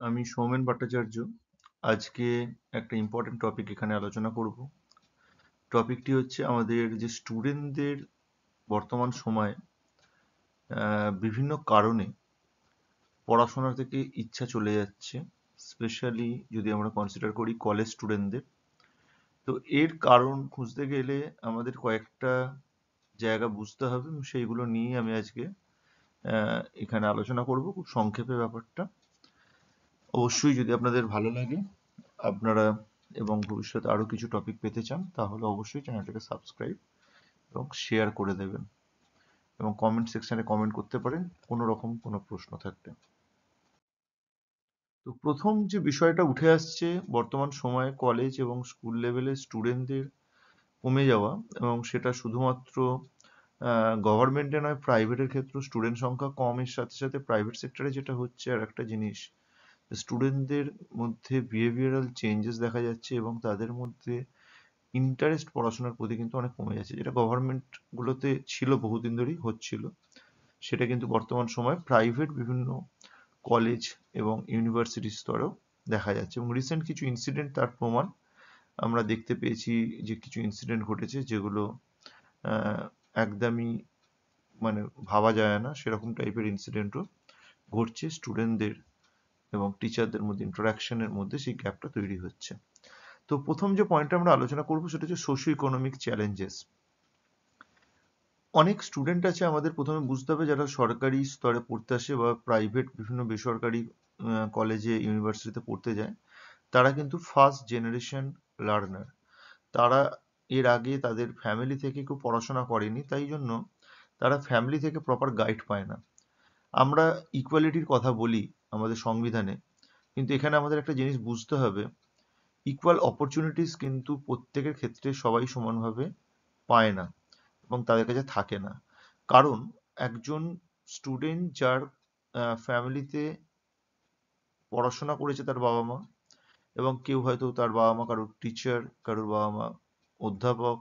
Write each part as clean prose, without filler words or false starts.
আমি সৌমেন ভট্টাচার্য। আজকে একটা ইম্পর্টেন্ট টপিক এখানে আলোচনা করব। টপিকটি হচ্ছে আমাদের যে স্টুডেন্টদের বর্তমান সময়ে বিভিন্ন কারণে পড়াশোনা থেকে ইচ্ছা চলে যাচ্ছে, স্পেশালি যদি আমরা কনসিডার করি কলেজ স্টুডেন্টদের। তো এর কারণ খুঁজতে গেলে আমাদের কয়েকটা জায়গা বুঝতে হবে এবং সেইগুলো নিয়ে আমি আজকে এখানে আলোচনা করব খুব সংক্ষেপে ব্যাপারটা। অবশ্যই যদি আপনাদের ভালো লাগে, আপনারা এবং ভবিষ্যতে আরো কিছু টপিক পেতে চান, তাহলে অবশ্যই চ্যানেলটাকে সাবস্ক্রাইব এবং শেয়ার করে দেবেন এবং কমেন্ট সেকশনে কমেন্ট করতে পারেন কোনো রকম কোনো প্রশ্ন থাকলে। তো প্রথম যে বিষয়টা উঠে আসছে বর্তমান সময়ে কলেজ এবং স্কুল লেভেলের স্টুডেন্টদের কমে যাওয়া, এবং সেটা শুধুমাত্র গভর্নমেন্টে নয়, প্রাইভেটের ক্ষেত্রেও স্টুডেন্ট সংখ্যা কমের সাথে সাথে প্রাইভেট সেক্টরে যেটা হচ্ছে আর একটা জিনিস, স্টুডেন্টদের মধ্যে বিহেভিয়ারাল চেঞ্জেস দেখা যাচ্ছে এবং তাদের মধ্যে ইন্টারেস্ট পড়াশোনার প্রতি কিন্তু অনেক কমে যাচ্ছে। যেটা গভর্নমেন্ট গুলোতে ছিল বহুদিন ধরেই হচ্ছিল, সেটা কিন্তু বর্তমান সময়ে প্রাইভেট বিভিন্ন কলেজ এবং ইউনিভার্সিটি স্তরেও দেখা যাচ্ছে। এবং রিসেন্ট কিছু ইনসিডেন্ট তার প্রমাণ আমরা দেখতে পেয়েছি, যে কিছু ইনসিডেন্ট ঘটেছে যেগুলো একদমই মানে ভাবা যায় না সেরকম টাইপের ইনসিডেন্টও ঘটছে। স্টুডেন্টদের এবং টিচারদের মধ্যে ইন্টারাকশনের মধ্যে সেই গ্যাপটা তৈরি হচ্ছে। তো প্রথম যে পয়েন্টটা আমরা আলোচনা করবো সেটা হচ্ছে সোশিও ইকোনমিক চ্যালেঞ্জেস। অনেক স্টুডেন্ট আছে আমাদের প্রথমে বুঝতে হবে, যারা সরকারি স্তরে পড়তে আসে বা প্রাইভেট বিভিন্ন বেসরকারি কলেজে ইউনিভার্সিটিতে পড়তে যায়, তারা কিন্তু ফার্স্ট জেনারেশন লার্নার। তারা এর আগে তাদের ফ্যামিলি থেকে কেউ পড়াশোনা করেনি, তাই জন্য তারা ফ্যামিলি থেকে প্রপার গাইড পায় না। আমরা ইকুয়ালিটির কথা বলি আমাদের সংবিধানে, কিন্তু এখানে আমাদের একটা জিনিস বুঝতে হবে, ইকুয়াল অপরচুনিটিস কিন্তু প্রত্যেকের ক্ষেত্রে সবাই সমানভাবে পায় না এবং তাদের কাছে থাকে না। কারণ একজন স্টুডেন্ট যার ফ্যামিলিতে পড়াশোনা করেছে তার বাবা মা, এবং কেউ হয়তো তার বাবা মা কারোর টিচার, কারোর বাবা মা অধ্যাপক,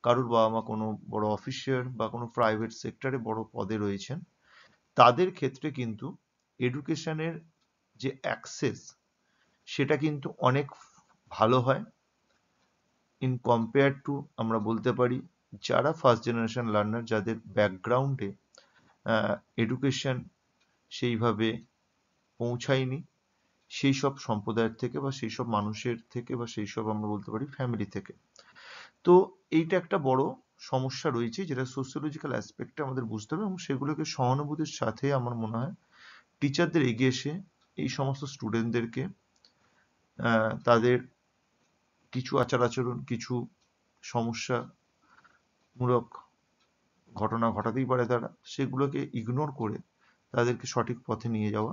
কারোর বাবা মা কোনো বড় অফিসার বা কোনো প্রাইভেট সেক্টরে বড় পদে রয়েছেন, তাদের ক্ষেত্রে কিন্তু এডুকেশনের যে অ্যাক্সেস সেটা কিন্তু অনেক ভালো হয় ইন কম্পেয়ার টু, আমরা বলতে পারি, যারা ফার্স্ট জেনারেশন লার্নার, যাদের ব্যাকগ্রাউন্ডে এডুকেশন সেইভাবে পৌঁছায়নি, সেই সব সম্প্রদায়ের থেকে বা সেই সব মানুষের থেকে বা সেই সব আমরা বলতে পারি ফ্যামিলি থেকে। তো এইটা একটা বড় সমস্যা রয়েছে, যেটা সোশিওলজিক্যাল অ্যাসপেক্টে আমাদের বুঝতে হবে, এবং সেগুলোকে সহানুভূতির সাথে আমার মনে হয় টিচারদের এগিয়ে এসে এই সমস্ত স্টুডেন্টদেরকে তাদের কিছু আচার আচরণ, কিছু সমস্যামূলক ঘটনা ঘটাতেই পারে তারা, সেগুলোকে ইগনোর করে তাদেরকে সঠিক পথে নিয়ে যাওয়া,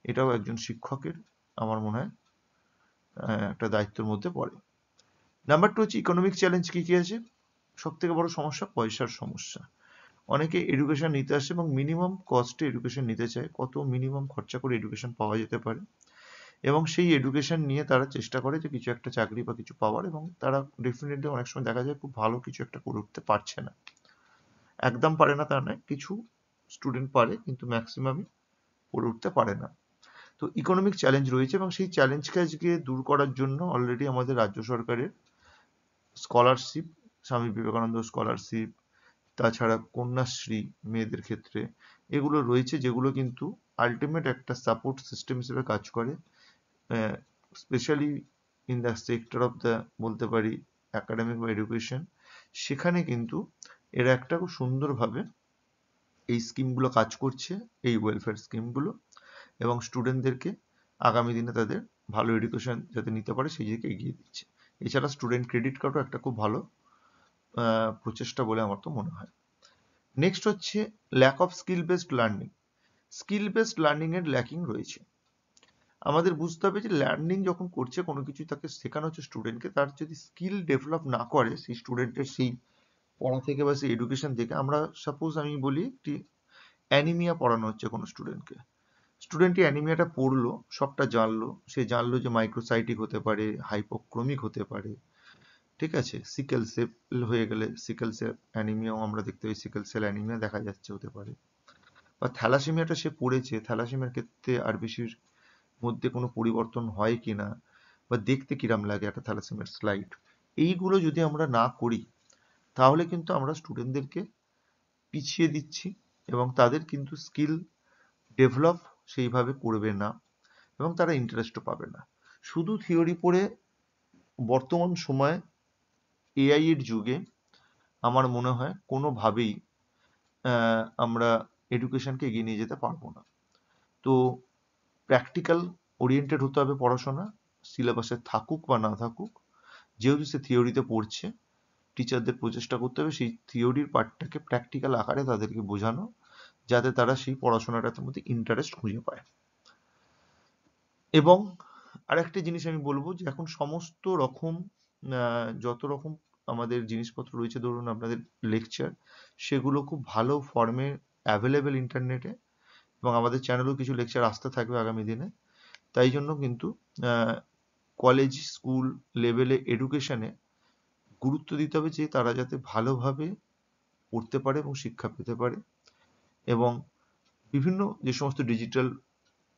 এটাও একজন শিক্ষকের আমার মনে হয় একটা দায়িত্বের মধ্যে পড়ে। নাম্বার টু হচ্ছে ইকোনমিক চ্যালেঞ্জ। কি কি আছে? সব থেকে বড় সমস্যা পয়সার সমস্যা। অনেকে এডুকেশন নিতে আসে এবং মিনিমাম কস্টে এডুকেশন নিতে চায়, কত মিনিমাম খরচা করে এডুকেশন পাওয়া যেতে পারে, এবং সেই এডুকেশন নিয়ে তারা চেষ্টা করে যে কিছু একটা চাকরি বা কিছু পাওয়ার, এবং তারা ডেফিনেটলি অনেক সময় দেখা যায় খুব ভালো কিছু একটা করে উঠতে পারছে না। একদম পারে না তা নয়, কিছু স্টুডেন্ট পারে কিন্তু ম্যাক্সিমামই করে উঠতে পারে না। তো ইকোনমিক চ্যালেঞ্জ রয়েছে, এবং সেই চ্যালেঞ্জকে আজকে দূর করার জন্য অলরেডি আমাদের রাজ্য সরকারের স্কলারশিপ, স্বামী বিবেকানন্দ স্কলারশিপ, তাছাড়া কন্যাশ্রী মেয়েদের ক্ষেত্রে, এগুলো রয়েছে, যেগুলো কিন্তু আলটিমেট একটা সাপোর্ট সিস্টেম হিসেবে কাজ করে, specially in the sector of the, বলতে পারি, একাডেমিক বা এডুকেশন। সেখানে কিন্তু এরা একটা খুব সুন্দরভাবে এই স্কিমগুলো কাজ করছে, এই ওয়েলফেয়ার স্কিমগুলো, এবং স্টুডেন্টদেরকে আগামী দিনে তাদের ভালো এডুকেশন যাতে নিতে পারে সেই দিকে এগিয়ে দিচ্ছে। এছাড়া স্টুডেন্ট ক্রেডিট কার্ডও একটা খুব ভালো প্রচেষ্টা বলে আমার তো মনে হয়। নেক্সট হচ্ছে lack of skill based learning. Skill based learning এর ল্যাকিং রয়েছে। আমাদের বুঝতে হবে যে লার্নিং যখন করছে কোনো কিছু, তাকে শেখানো হচ্ছে স্টুডেন্টকে, তার যদি স্কিল ডেভেলপ না করে সেই স্টুডেন্টের সেই পড়া থেকে বা সেই এডুকেশন থেকে, আমরা সাপোজ আমি বলি একটি অ্যানিমিয়া পড়ানো হচ্ছে কোনো স্টুডেন্টকে, স্টুডেন্টটি অ্যানিমিয়াটা পড়লো, সবটা জানলো, সে জানলো যে মাইক্রোসাইটিক হতে পারে, হাইপোক্রোমিক হতে পারে, ঠিক আছে, সিকেল সেল হয়ে গেলে সিকেল সেল অ্যানিমিয়াও আমরা দেখতে পাই, সিকেল সেল অ্যানিমিয়া দেখা যাচ্ছে হতে পারে, বা থ্যালাসেমিয়াটা সে পড়েছে, থ্যালাসেমিয়ার ক্ষেত্রে আর বেশি মধ্যে কোনো পরিবর্তন হয় কিনা, বা দেখতে কিরাম লাগে একটা থ্যালাসেমিয়ার স্লাইড, এইগুলো যদি আমরা না করি তাহলে কিন্তু আমরা স্টুডেন্টদেরকে পিছিয়ে দিচ্ছি এবং তাদের কিন্তু স্কিল ডেভেলপ সেইভাবে করবে না এবং তারা ইন্টারেস্টও পাবে না। শুধু থিওরি পড়ে বর্তমান সময়ে এআই এর যুগে আমার মনে হয় কোনোভাবেই আমরা এডুকেশনকে এগিয়ে নিয়ে যেতে পারবো না। তো প্র্যাকটিক্যাল ওরিয়েন্টেড হতে হবে পড়াশোনা, সিলেবাসে থাকুক বা না থাকুক। যেহেতু সে থিওরিতে পড়ছে, টিচারদের প্রচেষ্টা করতে হবে সেই থিওরির পার্টটাকে প্র্যাকটিক্যাল আকারে তাদেরকে বোঝানো, যাতে তারা সেই পড়াশোনাটার মধ্যে ইন্টারেস্ট খুঁজে পায়। এবং আরেকটা জিনিস আমি বলবো যে এখন সমস্ত রকম যত রকম আমাদের জিনিসপত্র রয়েছে, ধরুন আপনাদের লেকচার, সেগুলো খুব ভালো ফর্মে অ্যাভেলেবেল ইন্টারনেটে, এবং আমাদের চ্যানেলেও কিছু লেকচার আসতে থাকবে আগামী দিনে। তাই জন্য কিন্তু কলেজ স্কুল লেভেলে এডুকেশনে গুরুত্ব দিতে হবে যে তারা যাতে ভালোভাবে পড়তে পারে এবং শিক্ষা পেতে পারে, এবং বিভিন্ন যে সমস্ত ডিজিটাল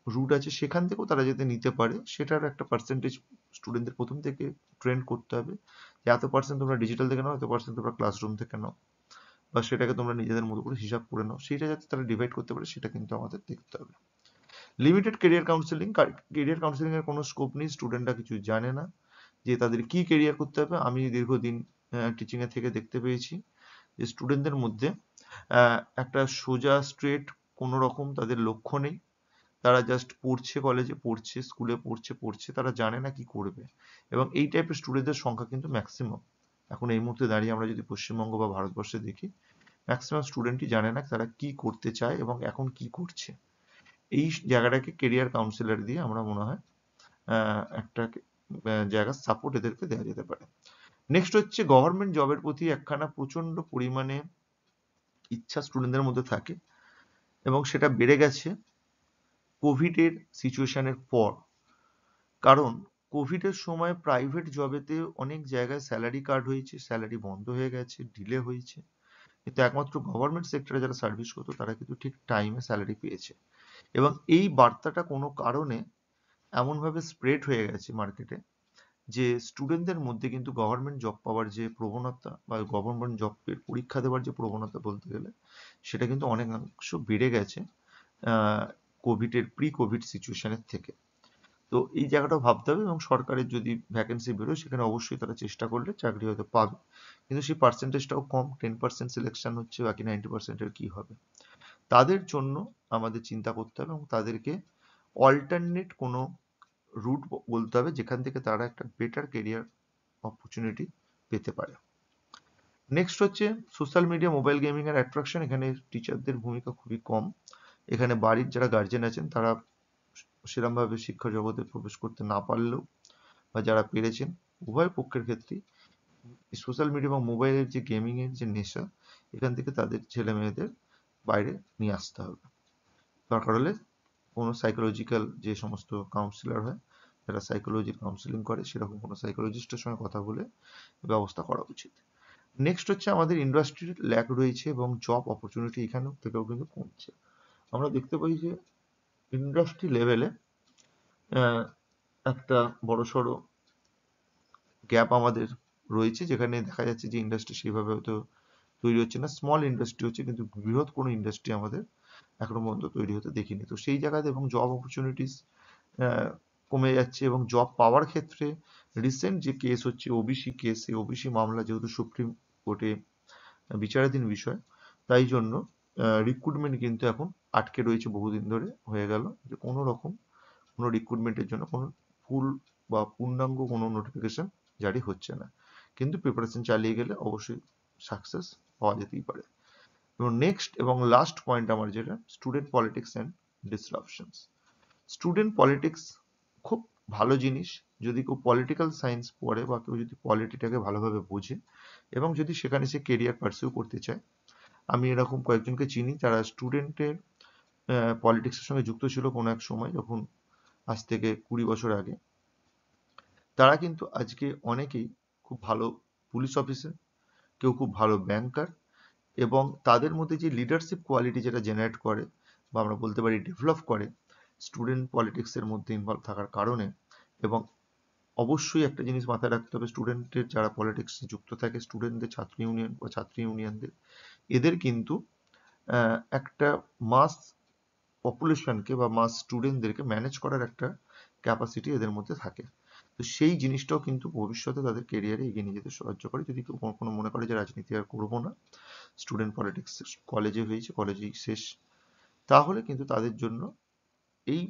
রুট আছে সেখান থেকেও তারা যাতে নিতে পারে, সেটার একটা পার্সেন্টেজ স্টুডেন্টদের প্রথম থেকে ট্রেন করতে হবে যে এত পার্সেন্ট তোমরা ডিজিটাল থেকে নাও, এত পার্সেন্ট তোমরা ক্লাসরুম থেকে নাও, বা সেটাকে তোমরা নিজেদের মতো করে হিসাব করে নাও। সেটা যাতে তারা ডিভাইড করতে পারে সেটা কিন্তু আমাদের দেখতে হবে। Limited career counselling, career counselling এর কোনো স্কোপ নেই, স্টুডেন্টরা কিছু জানে না যে তাদের কি কেরিয়ার করতে হবে। আমি দীর্ঘদিন টিচিং এর থেকে দেখতে পেয়েছি যে স্টুডেন্টদের মধ্যে একটা সোজা স্ট্রেট কোনো রকম তাদের লক্ষ্য নেই। তারা জাস্ট পড়ছে, কলেজে পড়ছে, স্কুলে পড়ছে, তারা জানে না কি করবে। এবং এই টাইপের স্টুডেন্টদের সংখ্যা কিন্তু ম্যাক্সিমাম এখন এই মুহূর্তে দাঁড়িয়ে আমরা যদি পশ্চিমবঙ্গ বা ভারতবর্ষে দেখি, ম্যাক্সিমাম স্টুডেন্টই জানে না তারা কি করতে চায় এবং এখন কি করছে। এই জায়গাটাকে কেরিয়ার কাউন্সিলর দিয়ে আমরা মনে হয় একটা জায়গার সাপোর্ট এদেরকে দেওয়া যেতে পারে। নেক্সট হচ্ছে গভর্নমেন্ট জবের প্রতি একখানা প্রচন্ড পরিমাণে ইচ্ছা স্টুডেন্টদের মধ্যে থাকে, এবং সেটা বেড়ে গেছে কোভিডের সিচুয়েশনের পর। কারণ কোভিডের সময় প্রাইভেট জবেতে অনেক জায়গায় স্যালারি কাট হয়েছে, স্যালারি বন্ধ হয়ে গেছে, ডিলে হয়েছে, কিন্তু একমাত্র গভর্নমেন্ট সেক্টরে যারা সার্ভিস করতো তারা কিন্তু ঠিক টাইমে স্যালারি পেয়েছে। এবং এই বার্তাটা কোনো কারণে এমনভাবে স্প্রেড হয়ে গেছে মার্কেটে যে স্টুডেন্টদের মধ্যে কিন্তু গভর্নমেন্ট জব পাওয়ার যে প্রবণতা বা গভর্নমেন্ট জবের পরীক্ষা দেওয়ার যে প্রবণতা বলতে গেলে, সেটা কিন্তু অনেকাংশ বেড়ে গেছে কোভিডের প্রি কোভিড সিচুয়েশনের থেকে। তো এই জায়গাটা ভাবতে হবে, এবং সরকারের যদি ভ্যাকেন্সি বেরোয় সেখানে অবশ্যই তারা চেষ্টা করলে চাকরি হয়তো পাবে, কিন্তু সেই পার্সেন্টেজটাও কম, 10% সিলেকশন হচ্ছে, বাকি 90%-এর কি হবে। তাদের জন্য আমাদের চিন্তা করতে হবে এবং তাদেরকে অল্টারনেট কোনো রুট বলতে হবে যেখান থেকে তারা একটা বেটার কেরিয়ার অপরচুনিটি পেতে পারে। নেক্সট হচ্ছে সোশ্যাল মিডিয়া, মোবাইল গেমিং এর অ্যাট্রাকশন। এখানে টিচারদের ভূমিকা খুবই কম। এখানে বাড়ির যারা গার্জেন আছেন তারা সেরকমভাবে শিক্ষা জগতে প্রবেশ করতে না পারলেও, বা যারা পেরেছেন, উভয় পক্ষের ক্ষেত্রেই সোশ্যাল মিডিয়া এবং মোবাইলের যে গেমিং এর যে নেশা, এখান থেকে তাদের ছেলে মেয়েদের বাইরে নিয়ে আসতে হবে। দরকার হলে কোনো সাইকোলজিক্যাল যে সমস্ত কাউন্সিলর হয়, যারা সাইকোলজি কাউন্সিলিং করে, সেরকম কোনো সাইকোলজিস্টের সঙ্গে কথা বলে ব্যবস্থা করা উচিত। নেক্সট হচ্ছে আমাদের ইন্ডাস্ট্রির ল্যাক রয়েছে এবং জব অপরচুনিটি এখানেও থেকেও কিন্তু কমছে। আমরা দেখতে পাই যে ইন্ডাস্ট্রি লেভেলে একটা বড়সড় গ্যাপ আমাদের রয়েছে, যেখানে দেখা যাচ্ছে যে ইন্ডাস্ট্রি সেইভাবে হয়তো তৈরি হচ্ছে না। স্মল ইন্ডাস্ট্রি হচ্ছে, কিন্তু বৃহৎ কোনো ইন্ডাস্ট্রি আমাদের এখনো পর্যন্ত তৈরি হতে দেখিনি। তো সেই জায়গাতে এবং জব অপরচুনিটিস কমে যাচ্ছে, এবং জব পাওয়ার ক্ষেত্রে রিসেন্ট যে কেস হচ্ছে ওবিসি কেস, এই ওবিসি মামলা যেহেতু সুপ্রিম কোর্টে বিচারাধীন বিষয়, তাই জন্য রিক্রুটমেন্ট কিন্তু এখন আটকে রয়েছে, বহুদিন ধরে হয়ে গেল যে কোনো রকম কোনো রিক্রুটমেন্টের জন্য কোনো ফুল বা পূর্ণাঙ্গ কোনো নোটিফিকেশন জারি হচ্ছে না। কিন্তু প্রিপারেশন চালিয়ে গেলে অবশ্যই সাকসেস পাওয়া যেতেই পারে। এবং নেক্সট এবং লাস্ট পয়েন্ট আমার যেটা, student politics and disruptions. Student politics খুব ভালো জিনিস যদি কেউ পলিটিক্যাল সায়েন্স পড়ে বা কেউ যদি পলিটিটাকে ভালোভাবে বোঝে এবং যদি সেখানে সে কেরিয়ার পার্সিউ করতে চায়। আমি এরকম কয়েকজনকে চিনি যারা স্টুডেন্টের পলিটিক্সের সঙ্গে যুক্ত ছিল কোনো এক সময়, যখন আজ থেকে 20 বছর আগে। তারা কিন্তু আজকে অনেকেই খুব ভালো পুলিশ অফিসার, কেউ খুব ভালো ব্যাংকার, এবং তাদের মধ্যে যে লিডারশিপ কোয়ালিটি যেটা জেনারেট করে বা আমরা বলতে পারি ডেভেলপ করে, স্টুডেন্ট পলিটিক্সের মধ্যে ইনভলভ থাকার কারণে, এবং অবশ্যই একটা জিনিস মাথায় রাখতে হবে, স্টুডেন্টের যারা পলিটিক্সে যুক্ত থাকে, স্টুডেন্টদের ছাত্র ইউনিয়ন বা ছাত্রী ইউনিয়নদের, এদের কিন্তু একটা মাস পপুলেশনকে বা মাস স্টুডেন্টদেরকে ম্যানেজ করার একটা ক্যাপাসিটি এদের মধ্যে থাকে। তো সেই জিনিসটাও কিন্তু ভবিষ্যতে তাদের কেরিয়ারে এগিয়ে নিয়ে যেতে সাহায্য করে। যদি কেউ কখনো মনে করে যে রাজনীতি আর করবো না, স্টুডেন্ট পলিটিক্স কলেজে হয়েছে, কলেজেই শেষ, তাহলে কিন্তু তাদের জন্য এই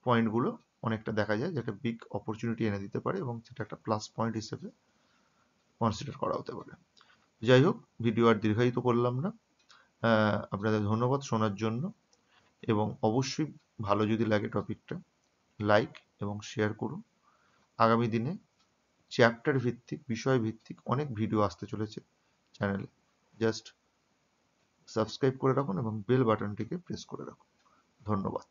পয়েন্টগুলো অনেকটা দেখা যায় যে একটা বিগ অপরচুনিটি এনে দিতে পারে, এবং সেটা একটা প্লাস পয়েন্ট হিসেবে কনসিডার করা হতে পারে। যাই হোক, ভিডিও আর দীর্ঘায়িত করলাম না। আপনাদের ধন্যবাদ শোনার জন্য, এবং অবশ্যই ভালো যদি লাগে টপিকটা, লাইক এবং শেয়ার করুন। আগামী দিনে চ্যাপ্টার ভিত্তিক, বিষয় ভিত্তিক অনেক ভিডিও আসতে চলেছে চ্যানেলে। জাস্ট সাবস্ক্রাইব করে রাখুন এবং বেল বাটনটিকে প্রেস করে রাখুন। ধন্যবাদ।